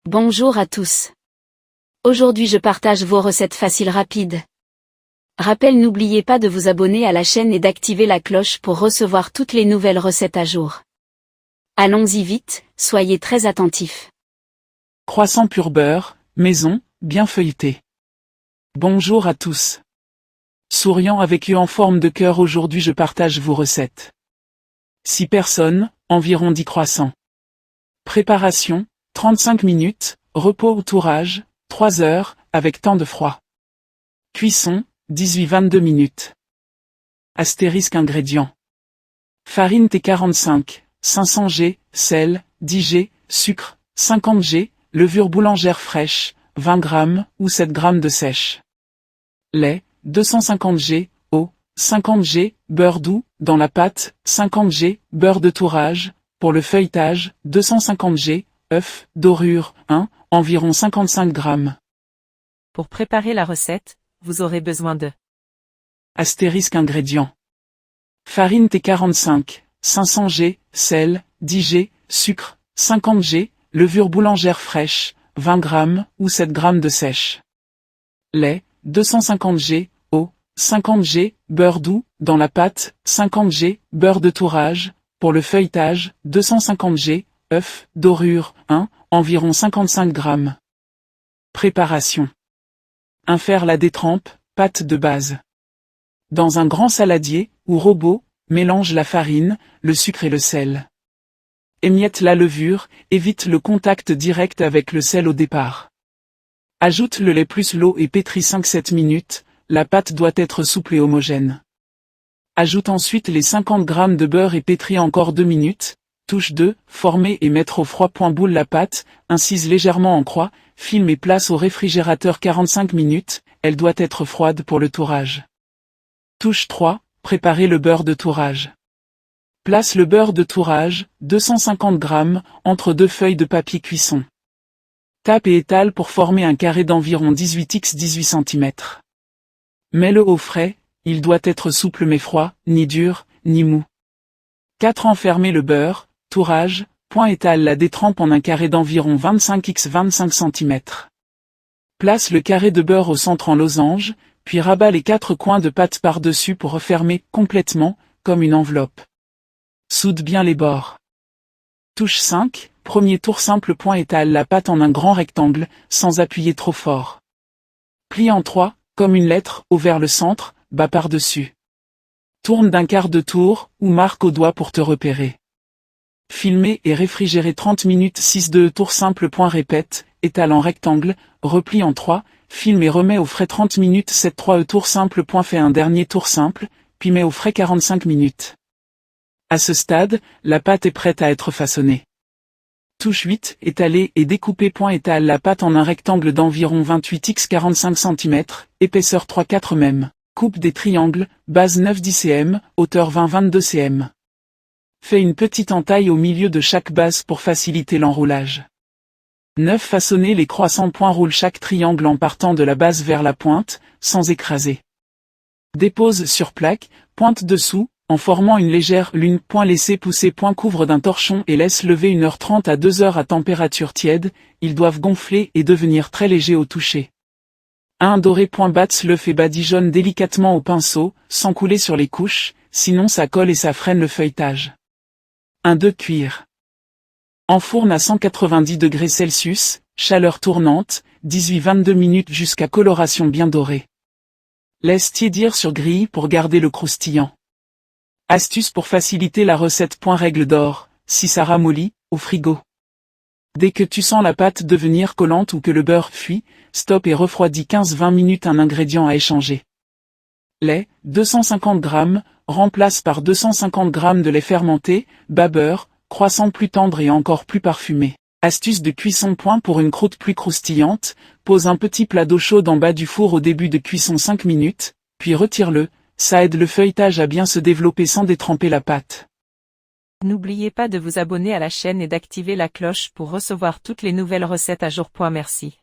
Bonjour à tous. Aujourd'hui je partage vos recettes faciles rapides. Rappel, n'oubliez pas de vous abonner à la chaîne et d'activer la cloche pour recevoir toutes les nouvelles recettes à jour. Allons-y vite, soyez très attentifs. Croissant pur beurre, maison, bien feuilleté. Bonjour à tous. Souriant avec eux en forme de cœur, aujourd'hui je partage vos recettes. 6 personnes, environ 10 croissants. Préparation, 35 minutes, repos ou tourage, 3 heures, avec temps de froid. Cuisson, 18-22 minutes. Astérisque ingrédients. Farine T45, 500 g, sel, 10 g, sucre, 50 g, levure boulangère fraîche, 20 g, ou 7 g de sèche. Lait, 250 g, eau, 50 g, beurre doux, dans la pâte, 50 g, beurre de tourage, pour le feuilletage, 250 g, œufs, dorure, 1, environ 55 g. Pour préparer la recette, vous aurez besoin de Astérisque ingrédients. Farine T45, 500 g, sel, 10 g, sucre, 50 g, levure boulangère fraîche, 20 g, ou 7 g de sèche. Lait, 250 g, eau, 50 g, beurre doux, dans la pâte, 50 g, beurre de tourage, pour le feuilletage, 250 g, œufs, dorure, 1, environ 55 g. Préparation. 1. Faire la détrempe, pâte de base. Dans un grand saladier, ou robot, mélange la farine, le sucre et le sel. Émiette la levure, évite le contact direct avec le sel au départ. Ajoute le lait plus l'eau et pétris 5-7 minutes, la pâte doit être souple et homogène. Ajoute ensuite les 50 g de beurre et pétris encore 2 minutes. Touche 2, former et mettre au froid. Boule la pâte, incise légèrement en croix, filme et place au réfrigérateur 45 minutes, elle doit être froide pour le tourage. Touche 3, préparer le beurre de tourage. Place le beurre de tourage, 250 g, entre deux feuilles de papier cuisson. Tape et étale pour former un carré d'environ 18 x 18 cm. Mets-le au frais, il doit être souple mais froid, ni dur, ni mou. 4. Enfermer le beurre, tourage, étale la détrempe en un carré d'environ 25 x 25 cm. Place le carré de beurre au centre en losange, puis rabat les 4 coins de pâte par-dessus pour refermer complètement, comme une enveloppe. Soude bien les bords. Touche 5, premier tour simple. Étale la pâte en un grand rectangle, sans appuyer trop fort. Plie en 3, comme une lettre, haut vers le centre, bas par-dessus. Tourne d'un quart de tour, ou marque au doigt pour te repérer. Filmer et réfrigérer 30 minutes. 6-2 tour simple. Répète, étale en rectangle, replie en 3, filme et remet au frais 30 minutes. 7-3 tour simple. Fais un dernier tour simple, puis mets au frais 45 minutes. À ce stade, la pâte est prête à être façonnée. Touche 8, étaler et découper. Étale la pâte en un rectangle d'environ 28 x 45 cm, épaisseur 3-4 mm. Coupe des triangles, base 9-10 cm, hauteur 20-22 cm. Fais une petite entaille au milieu de chaque base pour faciliter l'enroulage. 9. Façonner les croissants. Roule chaque triangle en partant de la base vers la pointe, sans écraser. Dépose sur plaque, pointe dessous, en formant une légère lune. Laissez pousser. Couvre d'un torchon et laisse lever 1h30 à 2h à température tiède, ils doivent gonfler et devenir très légers au toucher. 1. Doré. Batte-le et badigeonne délicatement au pinceau, sans couler sur les couches, sinon ça colle et ça freine le feuilletage. 1-2. Cuire. Enfourne à 190 degrés Celsius, chaleur tournante, 18-22 minutes jusqu'à coloration bien dorée. Laisse tiédir sur grille pour garder le croustillant. Astuce pour faciliter la recette. Règle d'or, si ça ramollit, au frigo. Dès que tu sens la pâte devenir collante ou que le beurre fuit, stop et refroidis 15-20 minutes. Un ingrédient à échanger. Lait, 250 g, remplace par 250 g de lait fermenté, bas beurre, croissant plus tendre et encore plus parfumé. Astuce de cuisson. Pour une croûte plus croustillante, pose un petit plat d'eau chaude en bas du four au début de cuisson 5 minutes, puis retire-le, ça aide le feuilletage à bien se développer sans détremper la pâte. N'oubliez pas de vous abonner à la chaîne et d'activer la cloche pour recevoir toutes les nouvelles recettes à jour. Merci.